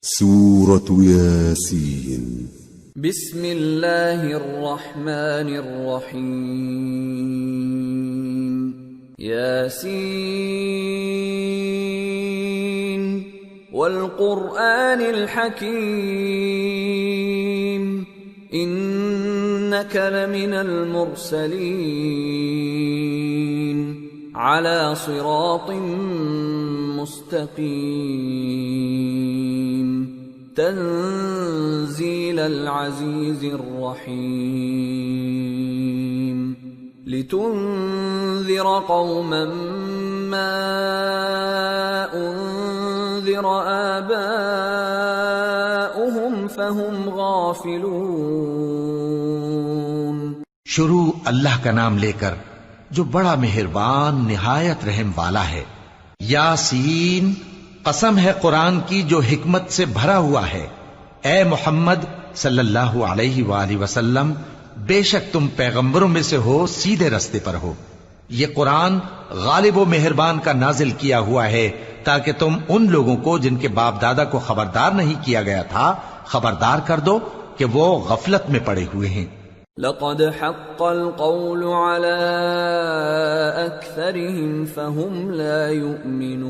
سورة ياسين. بسم الله الرحمن الرحيم. ياسين والقرآن الحكيم إنك لمن المرسلين على صراط مستقيم تنزيل العزيز الرحيم لتنذر قوما ما أنذر آباؤهم فهم غافلون. شروع اللہ کا نام لے کر جو بڑا مہربان نہایت رحم والا ہے. یاسین، قسم ہے قرآن کی جو حکمت سے بھرا ہوا ہے. اے محمد صلی اللہ علیہ وآلہ وسلم، بے شک تم پیغمبروں میں سے ہو، سیدھے رستے پر ہو. یہ قرآن غالب و مہربان کا نازل کیا ہوا ہے تاکہ تم ان لوگوں کو جن کے باپ دادا کو خبردار نہیں کیا گیا تھا خبردار کر دو کہ وہ غفلت میں پڑے ہوئے ہیں. لقد حق القول على أكثرهم فهم لا يؤمنون.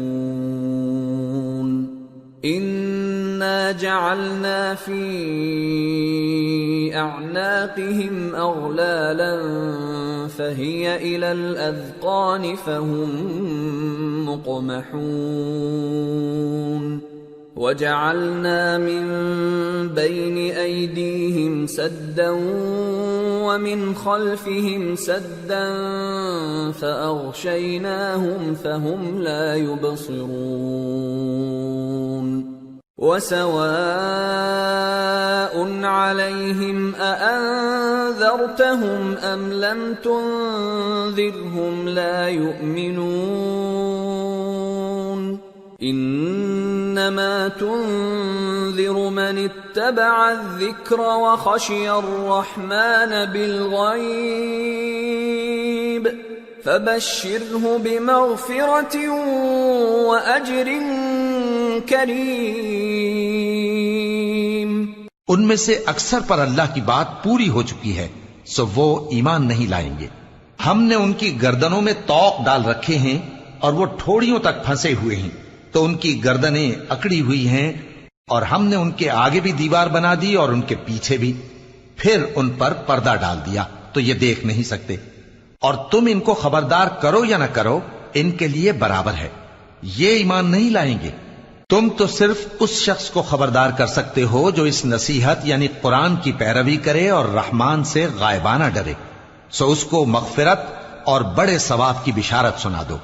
إنا جعلنا في أعناقهم أغلالا فهي إلى الأذقان فهم مقمحون. وَجَعَلْنَا مِن بَيْنِ أَيْدِيهِمْ سَدًّا وَمِنْ خَلْفِهِمْ سَدًّا فَأَغْشَيْنَاهُمْ فَهُمْ لَا يُبْصِرُونَ. وَسَوَاءٌ عَلَيْهِمْ أَأَنذَرْتَهُمْ أَمْ لَمْ تُنذِرْهُمْ لَا يُؤْمِنُونَ. انما تنذر من اتبع الذکر وخشی الرحمن بالغیب فبشره بمغفرة واجر کریم. ان میں سے اکثر پر اللہ کی بات پوری ہو چکی ہے سو وہ ایمان نہیں لائیں گے. ہم نے ان کی گردنوں میں طوق ڈال رکھے ہیں اور وہ ٹھوڑیوں تک پھنسے ہوئے ہیں تو ان کی گردنیں اکڑی ہوئی ہیں، اور ہم نے ان کے آگے بھی دیوار بنا دی اور ان کے پیچھے بھی، پھر ان پر پردہ ڈال دیا تو یہ دیکھ نہیں سکتے. اور تم ان کو خبردار کرو یا نہ کرو ان کے لیے برابر ہے، یہ ایمان نہیں لائیں گے. تم تو صرف اس شخص کو خبردار کر سکتے ہو جو اس نصیحت یعنی قرآن کی پیروی کرے اور رحمان سے غائبانہ ڈرے، سو اس کو مغفرت اور بڑے ثواب کی بشارت سنا دو.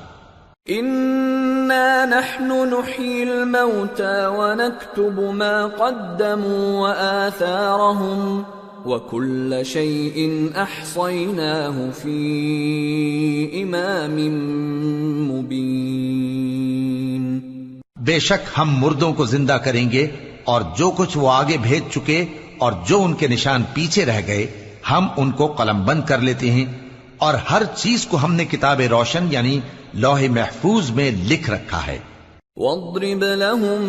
إِنَّا نَحْنُ نُحْيِي الْمَوْتَى وَنَكْتُبُ مَا قَدَّمُوا وَآثَارَهُمْ وَكُلَّ شَيْءٍ أَحْصَيْنَاهُ فِي إِمَامٍ مُبِينٍ. بے شک ہم مردوں کو زندہ کریں گے اور جو کچھ وہ آگے بھیج چکے اور جو ان کے نشان پیچھے رہ گئے ہم ان کو قلم بند کر لیتے ہیں، اور ہر چیز کو ہم نے کتاب روشن یعنی لوح محفوظ میں لکھ رکھا ہے. وَاضْرِبْ لَهُمْ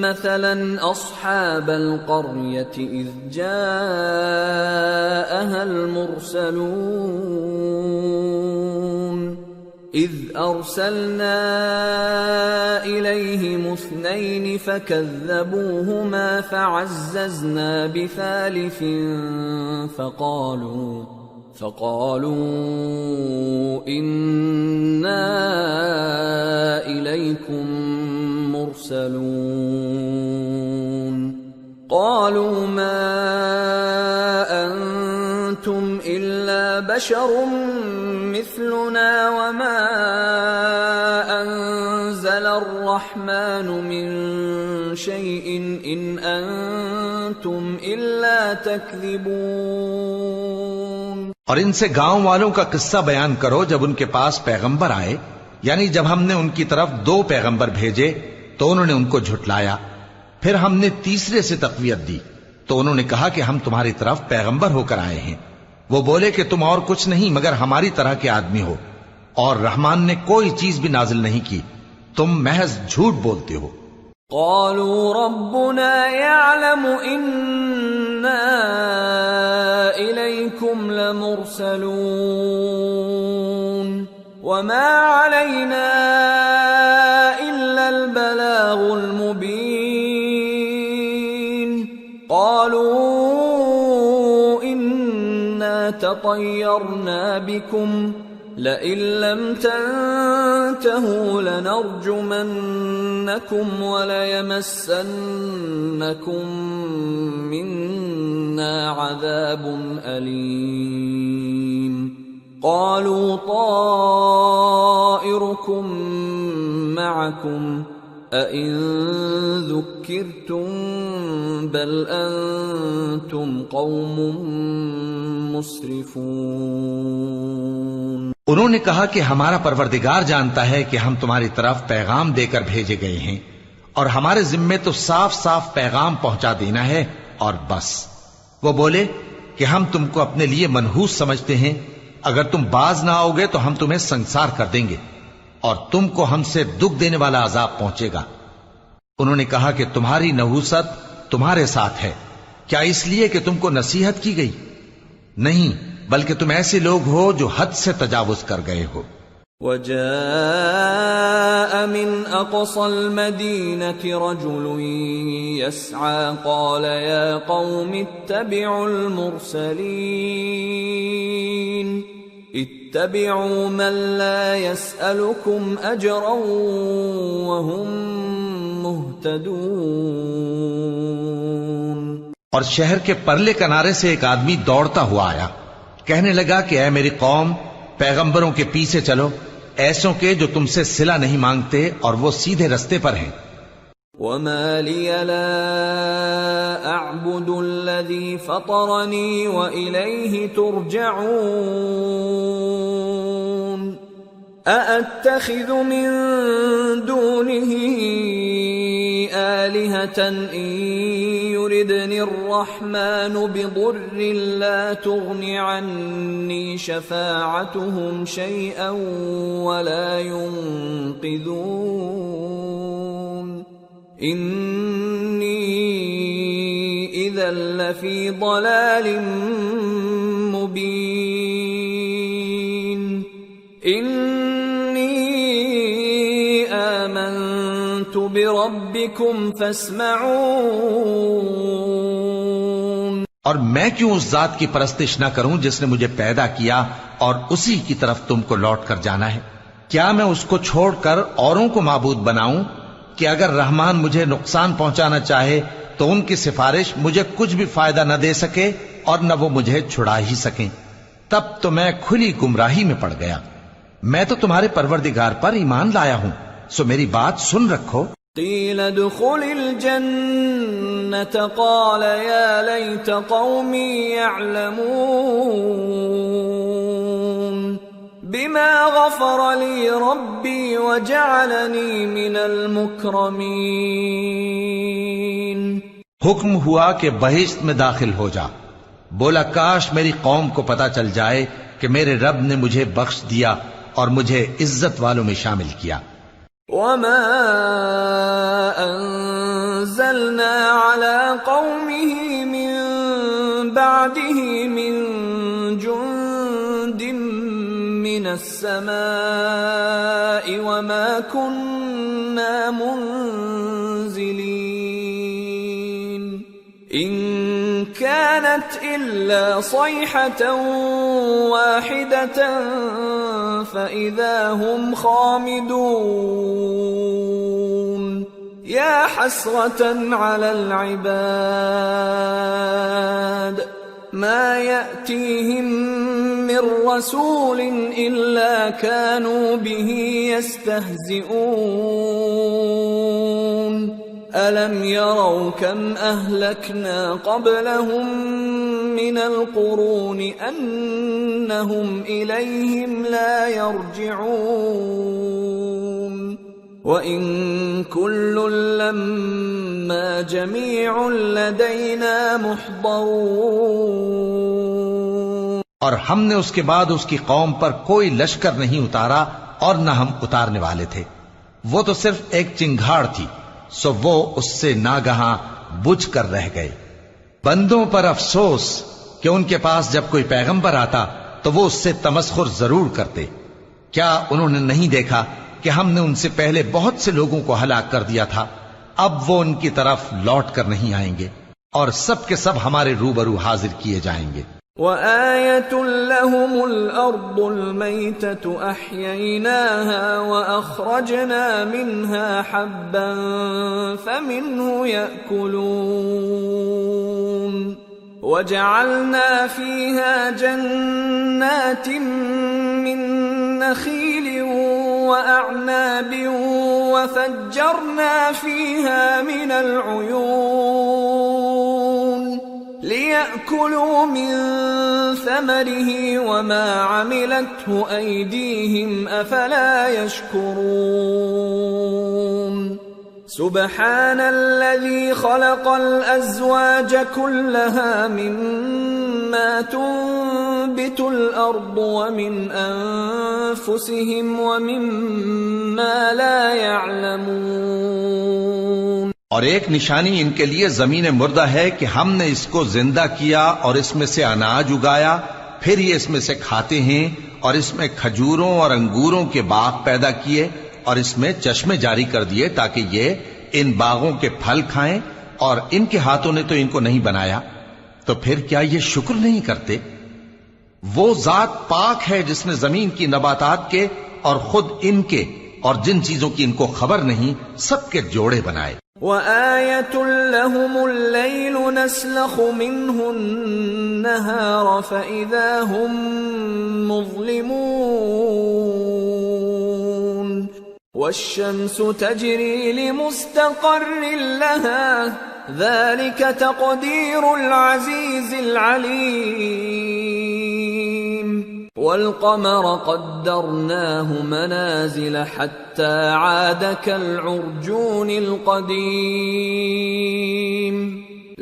مَثَلًا أَصْحَابَ الْقَرْيَةِ إِذْ جَاءَهَا الْمُرْسَلُونَ إِذْ أَرْسَلْنَا إِلَيْهِمُ اثْنَيْنِ فَكَذَّبُوهُمَا فَعَزَّزْنَا بِثَالِثٍ فقالوا إنا إليكم مرسلون. قالوا ما أنتم إلا بشر مثلنا وما أنزل الرحمن من شيء إن أنتم إلا تكذبون. اور ان سے گاؤں والوں کا قصہ بیان کرو جب ان کے پاس پیغمبر آئے، یعنی جب ہم نے ان کی طرف 2 پیغمبر بھیجے تو انہوں نے ان کو جھٹلایا، پھر ہم نے تیسرے سے تقویت دی تو انہوں نے کہا کہ ہم تمہاری طرف پیغمبر ہو کر آئے ہیں. وہ بولے کہ تم اور کچھ نہیں مگر ہماری طرح کے آدمی ہو، اور رحمان نے کوئی چیز بھی نازل نہیں کی، تم محض جھوٹ بولتے ہو. قالوا ربنا يعلم إنا إليكم لمرسلون وما علينا إلا البلاغ المبين قالوا إنا تطيرنا بكم لئن لم تنتهوا لنرجمنكم وليمسنكم منا عذاب أليم قالوا طائركم معكم أئن ذكرتم بل أنتم قوم مسرفون انہوں نے کہا کہ ہمارا پروردگار جانتا ہے کہ ہم تمہاری طرف پیغام دے کر بھیجے گئے ہیں اور ہمارے ذمے تو صاف صاف پیغام پہنچا دینا ہے اور بس۔ وہ بولے کہ ہم تم کو اپنے لیے منحوس سمجھتے ہیں، اگر تم باز نہ آؤ گے تو ہم تمہیں سنسار کر دیں گے اور تم کو ہم سے دکھ دینے والا عذاب پہنچے گا۔ انہوں نے کہا کہ تمہاری نحوست تمہارے ساتھ ہے، کیا اس لیے کہ تم کو نصیحت کی گئی؟ نہیں، بلکہ تم ایسے لوگ ہو جو حد سے تجاوز کر گئے ہو۔ وجاء من أقصى المدينة رجل يسعى قال يا قوم اتبعوا المرسلين اتبعوا من لا يسألكم أجرا وهم مهتدون۔ اور شہر کے پرلے کنارے سے ایک آدمی دوڑتا ہوا آیا، کہنے لگا کہ اے میری قوم، پیغمبروں کے پیچھے چلو، ایسوں کے جو تم سے صلہ نہیں مانگتے اور وہ سیدھے رستے پر ہیں۔ وما لي لا أعبد الذي فطرني وإليه ترجعون أأتخذ من دونه آلهة إن يردني الرحمن بضر لا تغن عني شفاعتهم شيئا ولا ينقذون إني إذا لفي ضلال مبين إني آمنت بربكم فاسمعون۔ اور میں کیوں اس ذات کی پرستش نہ کروں جس نے مجھے پیدا کیا اور اسی کی طرف تم کو لوٹ کر جانا ہے؟ کیا میں اس کو چھوڑ کر اوروں کو معبود بناؤں کہ اگر رحمان مجھے نقصان پہنچانا چاہے تو ان کی سفارش مجھے کچھ بھی فائدہ نہ دے سکے اور نہ وہ مجھے چھڑا ہی سکیں؟ تب تو میں کھلی گمراہی میں پڑ گیا۔ میں تو تمہارے پروردگار پر ایمان لایا ہوں، سو میری بات سن رکھو۔ قیل ادخل الجنة قال یا لیت قومی یعلمون بما غفر لی ربی وجعلنی من المکرمین۔ حکم ہوا کہ بہشت میں داخل ہو جا۔ بولا کاش میری قوم کو پتا چل جائے کہ میرے رب نے مجھے بخش دیا اور مجھے عزت والوں میں شامل کیا۔ وما انزلنا على قومه من بعده من جند من السماء وما كنا منزلين إن كانت إلا صيحة واحدة فإذا هم خامدون يا حسرة على العباد ما يأتيهم من رسول إلا كانوا به يستهزئون ألم يروا كم أهلكنا قبلهم من القرون أنهم إليهم لا يرجعون وإن كل لما جميع لدينا محضرون۔ اور ہم نے اس کے بعد اس کی قوم پر کوئی لشکر نہیں اتارا اور نہ ہم اتارنے والے تھے، وہ تو صرف ایک چنگھاڑ تھی، سو وہ اس سے ناگہاں بجھ کر رہ گئے۔ بندوں پر افسوس کہ ان کے پاس جب کوئی پیغمبر آتا تو وہ اس سے تمسخر ضرور کرتے۔ کیا انہوں نے نہیں دیکھا کہ ہم نے ان سے پہلے بہت سے لوگوں کو ہلاک کر دیا تھا؟ اب وہ ان کی طرف لوٹ کر نہیں آئیں گے اور سب کے سب ہمارے روبرو حاضر کیے جائیں گے۔ وَآيَةٌ لَهُمُ الْأَرْضُ الْمَيْتَةُ أَحْيَيْنَاهَا وَأَخْرَجْنَا مِنْهَا حَبًّا فَمِنْهُ يَأْكُلُونَ وَجَعَلْنَا فِيهَا جَنَّاتٍ مِّن نَّخِيلٍ وَأَعْنَابٍ وَفَجَّرْنَا فِيهَا مِنَ الْعُيُونِ لِيَأْكُلُوا مِن ثَمَرِهِ وَمَا عَمِلَتْهُ أَيْدِيهِمْ أَفَلَا يَشْكُرُونَ سُبْحَانَ الَّذِي خَلَقَ الْأَزْوَاجَ كُلَّهَا مِمَّا تُنبِتُ الْأَرْضُ وَمِنْ أَنفُسِهِمْ وَمِمَّا لَا يَعْلَمُونَ۔ اور ایک نشانی ان کے لیے زمین مردہ ہے کہ ہم نے اس کو زندہ کیا اور اس میں سے اناج اگایا، پھر یہ اس میں سے کھاتے ہیں، اور اس میں کھجوروں اور انگوروں کے باغ پیدا کیے اور اس میں چشمے جاری کر دیے تاکہ یہ ان باغوں کے پھل کھائیں، اور ان کے ہاتھوں نے تو ان کو نہیں بنایا، تو پھر کیا یہ شکر نہیں کرتے؟ وہ ذات پاک ہے جس نے زمین کی نباتات کے اور خود ان کے اور جن چیزوں کی ان کو خبر نہیں سب کے جوڑے بنائے۔ وَآيَةٌ لَهُمُ اللَّيْلُ نَسْلَخُ مِنْهُ النَّهَارَ فَإِذَا هُمْ مُظْلِمُونَ وَالشَّمْسُ تَجْرِي لِمُسْتَقَرٍّ لَهَا ذَلِكَ تَقْدِيرُ الْعَزِيزِ الْعَلِيمِ وَالْقَمَرَ قَدَّرْنَاهُ مَنَازِلَ حَتَّى عَادَ كَالْعُرْجُونِ الْقَدِيمِ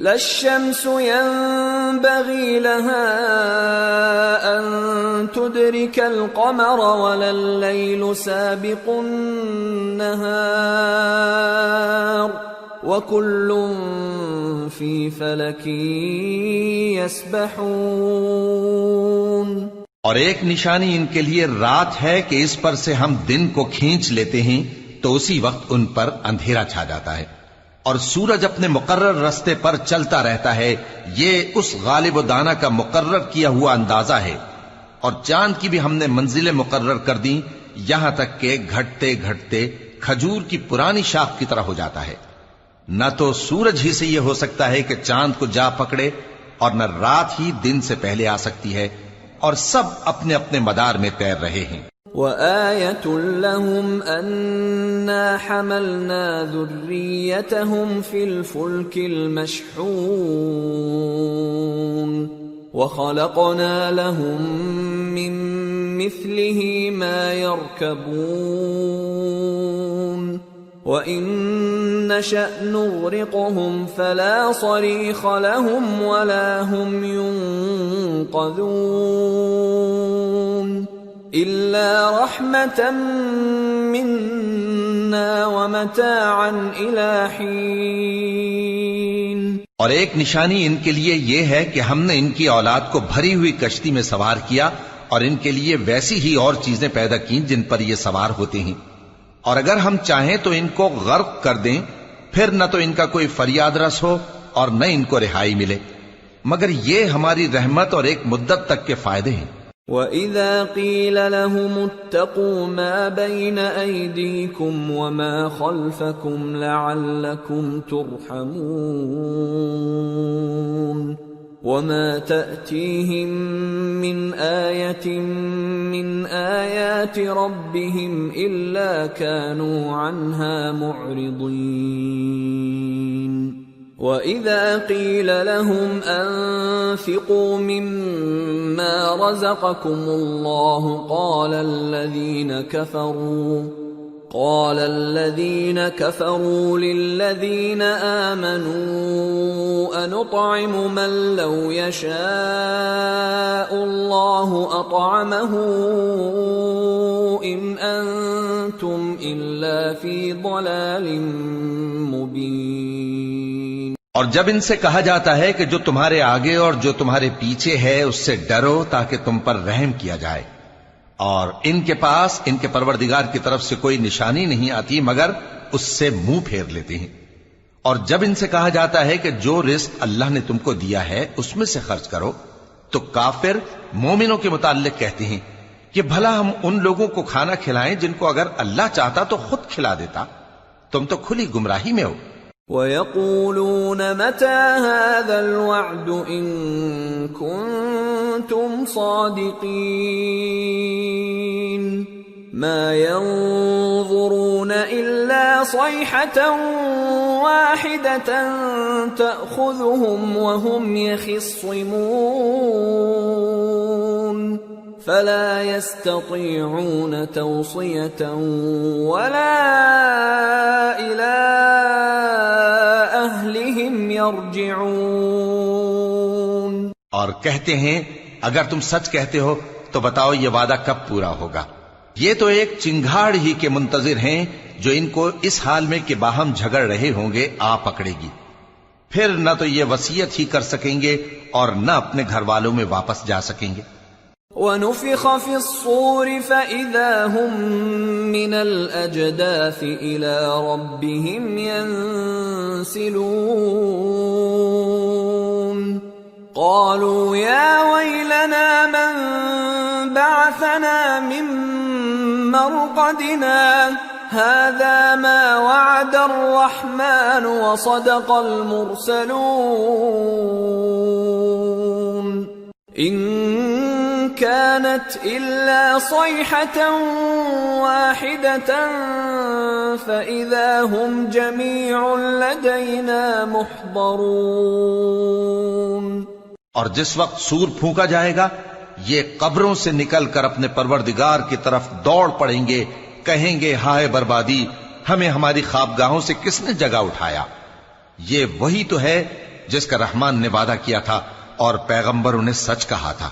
لَا الشَّمْسُ يَنبَغِي لَهَا أَن تُدْرِكَ الْقَمَرَ وَلَا اللَّيْلُ سَابِقُ النَّهَارِ وَكُلٌّ فِي فَلَكٍ يَسْبَحُونَ۔ اور ایک نشانی ان کے لیے رات ہے کہ اس پر سے ہم دن کو کھینچ لیتے ہیں تو اسی وقت ان پر اندھیرا چھا جاتا ہے، اور سورج اپنے مقرر راستے پر چلتا رہتا ہے، یہ اس غالب و دانا کا مقرر کیا ہوا اندازہ ہے، اور چاند کی بھی ہم نے منزلیں مقرر کر دیں یہاں تک کہ گھٹتے گھٹتے کھجور کی پرانی شاخ کی طرح ہو جاتا ہے۔ نہ تو سورج ہی سے یہ ہو سکتا ہے کہ چاند کو جا پکڑے، اور نہ رات ہی دن سے پہلے آ سکتی ہے، اور سب اپنے اپنے مدار میں تیر رہے ہیں۔ وَآيَةٌ لَهُمْ أَنَّا حَمَلْنَا ذُرِّيَّتَهُمْ فِي الْفُلْكِ الْمَشْحُونِ وَخَلَقْنَا لَهُم مِّن مِّثْلِهِ مَا يَرْكَبُونَ وَإِن نَّشَأْ نُغْرِقْهُمْ فَلَا صَرِيخَ لَهُمْ وَلَا هُمْ يُنقَذُونَ إِلَّا رَحْمَةً مِّنَّا وَمَتَاعًا إِلَى حِينٍ۔ اور ایک نشانی ان کے لیے یہ ہے کہ ہم نے ان کی اولاد کو بھری ہوئی کشتی میں سوار کیا، اور ان کے لیے ویسی ہی اور چیزیں پیدا کی جن پر یہ سوار ہوتے ہیں، اور اگر ہم چاہیں تو ان کو غرق کر دیں، پھر نہ تو ان کا کوئی فریاد رس ہو اور نہ ان کو رہائی ملے، مگر یہ ہماری رحمت اور ایک مدت تک کے فائدے ہیں۔ وَإِذَا قِيلَ لَهُمُ اتَّقُوا مَا بَيْنَ أَيْدِيكُمْ وَمَا خَلْفَكُمْ لَعَلَّكُمْ تُرْحَمُونَ وَمَا تَأْتِيهِمْ مِنْ آيَةٍ مِّنْ آيَاتِ رَبِّهِمْ إِلَّا كَانُوا عَنْهَا مُعْرِضِينَ وَإِذَا قِيلَ لَهُمْ أَنفِقُوا مِمَّا رَزَقَكُمُ اللَّهُ قَالَ الَّذِينَ كَفَرُوا لِلَّذِينَ آمَنُوا أَنُطْعِمُ مَن لَّوْ يَشَاءُ اللَّهُ أَطْعَمَهُ إِنْ أَنتُمْ إلا في ضلال مبين. اور جب ان سے کہا جاتا ہے کہ جو تمہارے آگے اور جو تمہارے پیچھے ہے اس سے ڈرو تاکہ تم پر رحم کیا جائے، اور ان کے پاس ان کے پروردگار کی طرف سے کوئی نشانی نہیں آتی مگر اس سے منہ پھیر لیتے ہیں. اور جب ان سے کہا جاتا ہے کہ جو رزق اللہ نے تم کو دیا ہے اس میں سے خرچ کرو، تو کافر مومنوں کے متعلق کہتے ہیں کہ بھلا ہم ان لوگوں کو کھانا کھلائیں جن کو اگر اللہ چاہتا تو خود کھلا دیتا. تم تو کھلی گمراہی میں ہو. وَيَقُولُونَ مَتَى هَذَا الْوَعْدُ إِن كُنتُمْ صَادِقِينَ مَا يَنظُرُونَ إِلَّا صَيْحَةً وَاحِدَةً تَأْخُذُهُمْ وَهُمْ يَخِصِّمُونَ فَلَا يَسْتَطِيعُونَ تَوْصِيَةً وَلَا إِلَىٰ أَهْلِهِمْ يَرْجِعُونَ. اور کہتے ہیں اگر تم سچ کہتے ہو تو بتاؤ یہ وعدہ کب پورا ہوگا. یہ تو ایک چنگھاڑ ہی کے منتظر ہیں جو ان کو اس حال میں کہ باہم جھگڑ رہے ہوں گے آ پکڑے گی. پھر نہ تو یہ وصیت ہی کر سکیں گے اور نہ اپنے گھر والوں میں واپس جا سکیں گے. وَنُفِخَ فِي الصُّورِ فَإِذَا هُم مِّنَ الْأَجْدَاثِ إِلَىٰ رَبِّهِمْ يَنسِلُونَ قَالُوا يَا وَيْلَنَا مَن بَعَثَنَا مِن مَّرْقَدِنَا هَٰذَا مَا وَعَدَ الرَّحْمَٰنُ وَصَدَقَ الْمُرْسَلُونَ إِن كانت إلا صيحة واحدة فإذا هم جميع لدينا محضرون. اور جس وقت سور پھونکا جائے گا یہ قبروں سے نکل کر اپنے پروردگار کی طرف دوڑ پڑیں گے، کہیں گے ہائے بربادی، ہمیں ہماری خوابگاہوں سے کس نے جگہ اٹھایا. یہ وہی تو ہے جس کا رحمان نے وعدہ کیا تھا اور پیغمبروں نے سچ کہا تھا.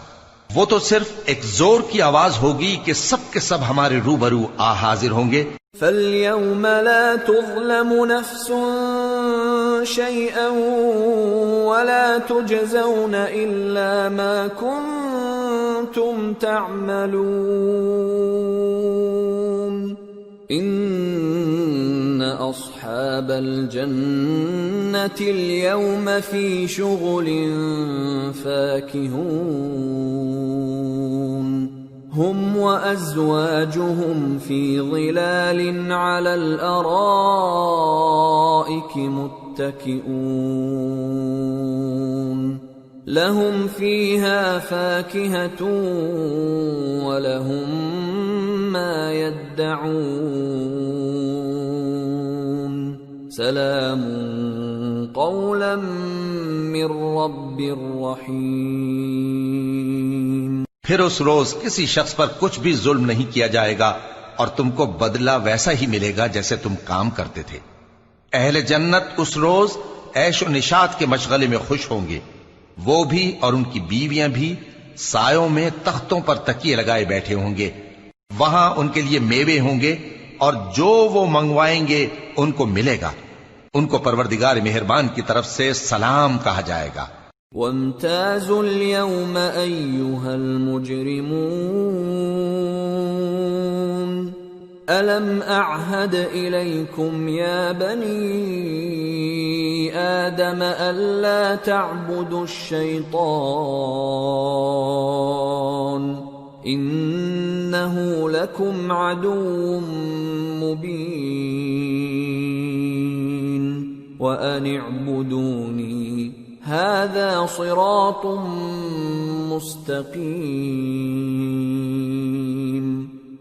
وہ تو صرف ایک زور کی آواز ہوگی کہ سب کے سب ہمارے روبرو آ حاضر ہوں گے. فَالْيَوْمَ لَا تُظْلَمُ نَفْسٌ شَيْئًا وَلَا تُجْزَوْنَ إِلَّا مَا كُنتُمْ تَعْمَلُونَ إِنَّ أَصْحَابَ الْجَنَّةِ الْيَوْمَ فِي شُغُلٍ فَاكِهُونَ هُمْ وَأَزْوَاجُهُمْ فِي ظِلَالٍ عَلَى الْأَرَائِكِ مُتَّكِئُونَ لَهُمْ فِيهَا فَاكِهَةٌ وَلَهُمْ مَا يَدَّعُونَ سَلَامٌ قَوْلًا مِّن رَّبٍّ رَّحِيمٍ. پھر اس روز کسی شخص پر کچھ بھی ظلم نہیں کیا جائے گا اور تم کو بدلہ ویسا ہی ملے گا جیسے تم کام کرتے تھے. اہل جنت اس روز عیش و نشاط کے مشغلے میں خوش ہوں گے، وہ بھی اور ان کی بیویاں بھی سایوں میں تختوں پر تکیے لگائے بیٹھے ہوں گے. وہاں ان کے لیے میوے ہوں گے اور جو وہ منگوائیں گے ان کو ملے گا. ان کو پروردگار مہربان کی طرف سے سلام کہا جائے گا. وَامْتَازُوا الْيَوْمَ أَيُّهَا الْمُجْرِمُونَ أَلَمْ أَعْهَدْ إِلَيْكُمْ يَا بَنِي آدَمَ أَلَّا تَعْبُدُوا الشَّيْطَانَ إِنَّهُ لَكُمْ عَدُوٌّ مُّبِينٌ وَأَنِ اعْبُدُونِي هَذَا صِرَاطٌ مُّسْتَقِيمٌ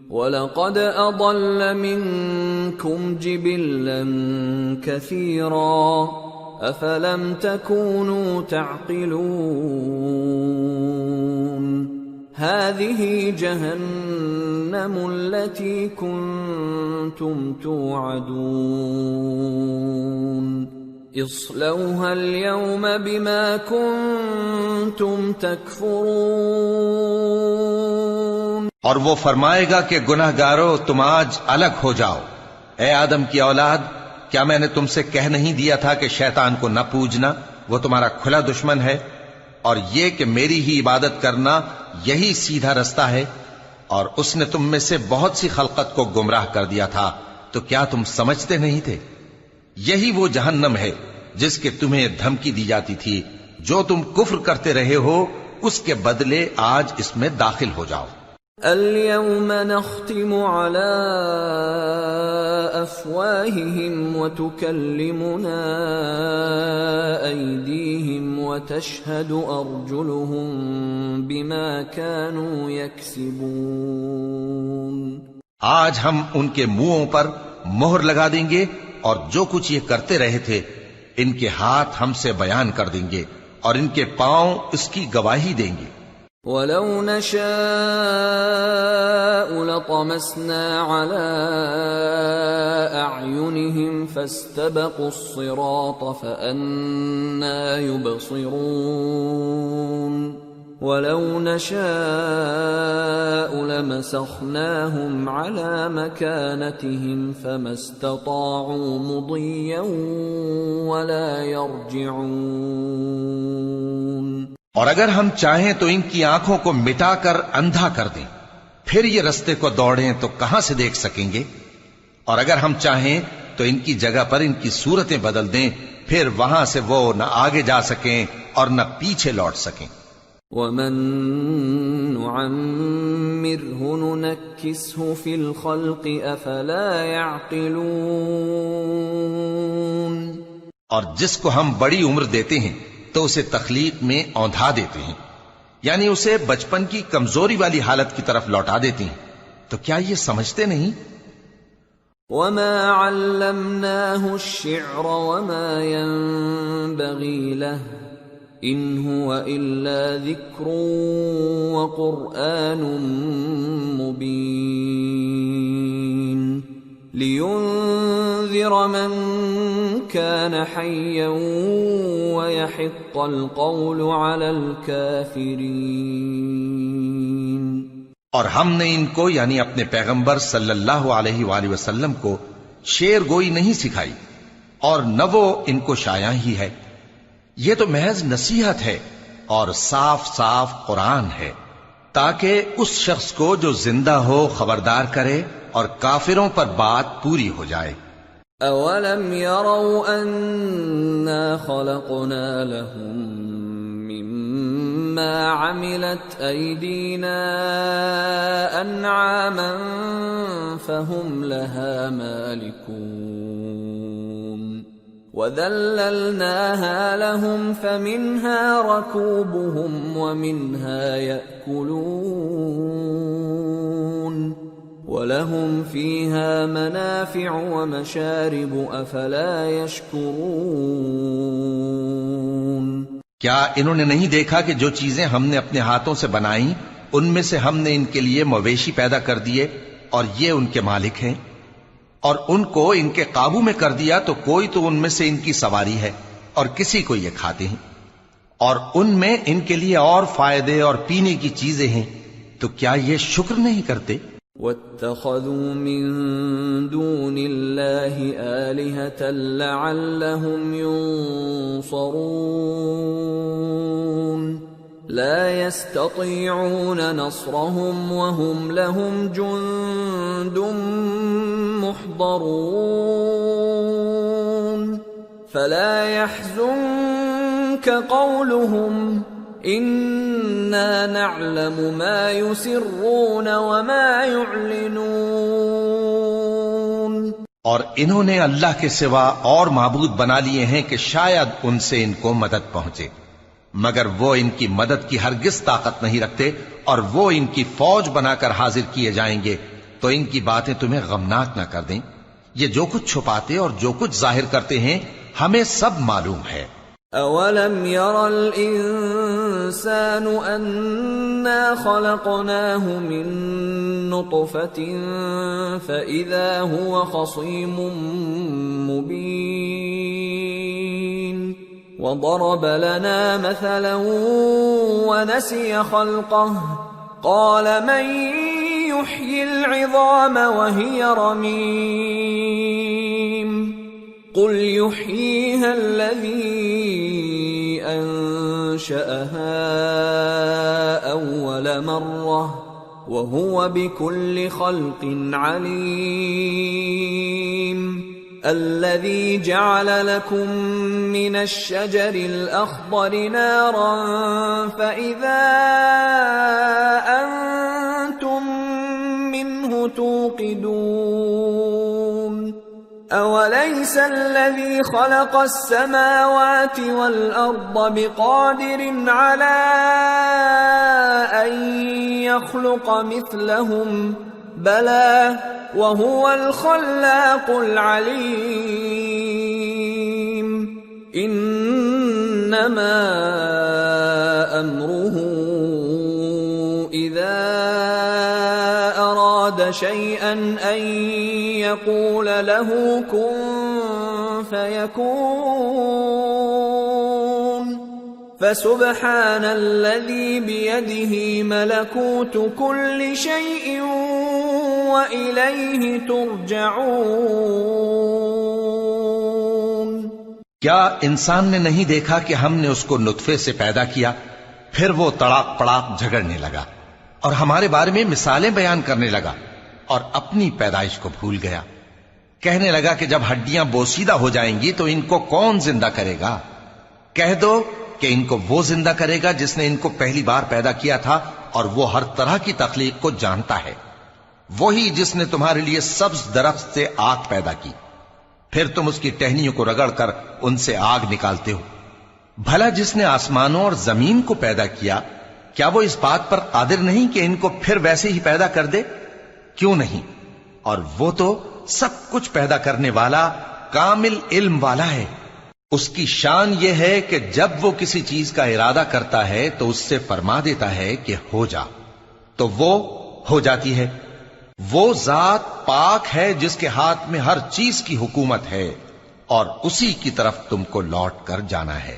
وَلَقَدْ أَضَلَّ مِنكُمْ جِبِلًّا كَثِيرًا أَفَلَمْ تَكُونُوا تَعْقِلُونَ هَذِهِ جَهَنَّمُ الَّتِي كُنتُمْ تُوعَدُونَ اصْلَوْهَا الْيَوْمَ بِمَا كُنتُمْ تَكْفُرُونَ. اور وہ فرمائے گا کہ گناہگارو تم آج الگ ہو جاؤ، اے آدم کی اولاد، کیا میں نے تم سے کہہ نہیں دیا تھا کہ شیطان کو نہ پوجنا، وہ تمہارا کھلا دشمن ہے، اور یہ کہ میری ہی عبادت کرنا یہی سیدھا رستہ ہے؟ اور اس نے تم میں سے بہت سی خلقت کو گمراہ کر دیا تھا، تو کیا تم سمجھتے نہیں تھے؟ یہی وہ جہنم ہے جس کے تمہیں دھمکی دی جاتی تھی، جو تم کفر کرتے رہے ہو اس کے بدلے آج اس میں داخل ہو جاؤ۔ اليوم نختم على أفواههم وتكلمنا أيديهم وتشهد أرجلهم بما كانوا يكسبون۔ آج ہم ان کے منہوں پر مہر لگا دیں گے، اور جو کچھ یہ کرتے رہے تھے ان کے ہاتھ ہم سے بیان کر دیں گے، اور ان کے پاؤں اس کی گواہی دیں گے۔ وَلَوْ نَشَاءُ لَطَمَسْنَا عَلَىٰ أَعْيُنِهِمْ فَاسْتَبَقُوا الصِّرَاطَ فَأَنَّىٰ يُبْصِرُونَ وَلَوْ نَشَاءُ لَمَسَخْنَاهُمْ عَلَىٰ مَكَانَتِهِمْ فَمَا اسْتَطَاعُوا مُضِيًّا وَلَا يَرْجِعُونَ۔ اور اگر ہم چاہیں تو ان کی آنکھوں کو مٹا کر اندھا کر دیں، پھر یہ رستے کو دوڑیں تو کہاں سے دیکھ سکیں گے؟ اور اگر ہم چاہیں تو ان کی جگہ پر ان کی صورتیں بدل دیں، پھر وہاں سے وہ نہ آگے جا سکیں اور نہ پیچھے لوٹ سکیں۔ وَمَن نُعَمِّرْهُ نُنَكِّسْهُ فِي الْخَلْقِ أَفَلَا يَعْقِلُونَ۔ اور جس کو ہم بڑی عمر دیتے ہیں تو اسے تخلیق میں اوندھا دیتے ہیں، یعنی اسے بچپن کی کمزوری والی حالت کی طرف لوٹا دیتے ہیں، تو کیا یہ سمجھتے نہیں؟ وَمَا عَلَّمْنَاهُ الشِّعْرَ وَمَا يَنبَغِي لَهُ إِنْ هُوَ إِلَّا ذِكْرٌ وَقُرْآنٌ مُبِينٌ لِيُنذِرَ مَن كَانَ حَيًّا وَيَحِقَّ الْقَوْلُ عَلَى الْكَافِرِينَ۔ اور ہم نے ان کو یعنی اپنے پیغمبر صلی اللہ علیہ وآلہ وسلم کو شعر گوئی نہیں سکھائی، اور نہ وہ ان کو شایع ہی ہے، یہ تو محض نصیحت ہے اور صاف صاف قرآن ہے، تاکہ اس شخص کو جو زندہ ہو خبردار کرے اور کافروں پر بات پوری ہو جائے۔ اولم يروا انا خلقنا لهم مما عملت ايدينا انعاما فهم لها مالكون وذللناها لهم فمنها ركوبهم ومنها يأكلون وَلَهُمْ فِيهَا مَنَافِعُ وَمَشَارِبُ أَفَلَا يَشْكُرُونَ۔ کیا انہوں نے نہیں دیکھا کہ جو چیزیں ہم نے اپنے ہاتھوں سے بنائیں ان میں سے ہم نے ان کے لیے مویشی پیدا کر دیے اور یہ ان کے مالک ہیں، اور ان کو ان کے قابو میں کر دیا تو کوئی تو ان میں سے ان کی سواری ہے اور کسی کو یہ کھاتے ہیں، اور ان میں ان کے لیے اور فائدے اور پینے کی چیزیں ہیں، تو کیا یہ شکر نہیں کرتے؟ وَاتَّخَذُوا مِن دُونِ اللَّهِ آلِهَةً لَعَلَّهُمْ يُنصَرُونَ لَا يَسْتَطِيعُونَ نَصْرَهُمْ وَهُمْ لَهُمْ جُندٌ مُحْضَرُونَ فَلَا يَحْزُنكَ قَوْلُهُمْ اِنَّا نَعْلَمُ مَا يُسِرُّونَ وَمَا يُعْلِنُونَ۔ اور انہوں نے اللہ کے سوا اور معبود بنا لیے ہیں کہ شاید ان سے ان کو مدد پہنچے، مگر وہ ان کی مدد کی ہرگز طاقت نہیں رکھتے، اور وہ ان کی فوج بنا کر حاضر کیے جائیں گے تو ان کی باتیں تمہیں غمناک نہ کر دیں۔ یہ جو کچھ چھپاتے اور جو کچھ ظاہر کرتے ہیں ہمیں سب معلوم ہے۔ اولم ير الانسان انا خلقناه من نطفة فاذا هو خصيم مبين وضرب لنا مثلا ونسي خلقه قال من يحيي العظام وهي رميم قل يحييها الذي أنشأها أول مرة وهو بكل خلق عليم الذي جعل لكم من الشجر الأخضر نارا فإذا أنتم منه توقدون أوليس الذي خلق السماوات والأرض بقادر على أن يخلق مثلهم بلى وهو الخلاق العليم إنما أمره إذا أراد شيئا أن يقول له كن فيكون فسبحان الذي بيده ملكوت كل شيء وإليه ترجعون. کیا انسان نے نہیں دیکھا کہ ہم نے اس کو نطفے سے پیدا کیا، پھر وہ تڑاک پڑاک جھگڑنے لگا اور ہمارے بارے میں مثالیں بیان کرنے لگا اور اپنی پیدائش کو بھول گیا. کہنے لگا کہ جب ہڈیاں بوسیدہ ہو جائیں گی تو ان کو کون زندہ کرے گا؟ کہہ دو کہ ان کو وہ زندہ کرے گا جس نے ان کو پہلی بار پیدا کیا تھا، اور وہ ہر طرح کی تخلیق کو جانتا ہے. وہی جس نے تمہارے لیے سبز درخت سے آگ پیدا کی، پھر تم اس کی ٹہنیوں کو رگڑ کر ان سے آگ نکالتے ہو. بھلا جس نے آسمانوں اور زمین کو پیدا کیا، کیا وہ اس بات پر قادر نہیں کہ ان کو پھر ویسے ہی پیدا کر دے؟ کیوں نہیں؟ اور وہ تو سب کچھ پیدا کرنے والا کامل علم والا ہے. اس کی شان یہ ہے کہ جب وہ کسی چیز کا ارادہ کرتا ہے تو اس سے فرما دیتا ہے کہ ہو جا، تو وہ ہو جاتی ہے. وہ ذات پاک ہے جس کے ہاتھ میں ہر چیز کی حکومت ہے، اور اسی کی طرف تم کو لوٹ کر جانا ہے.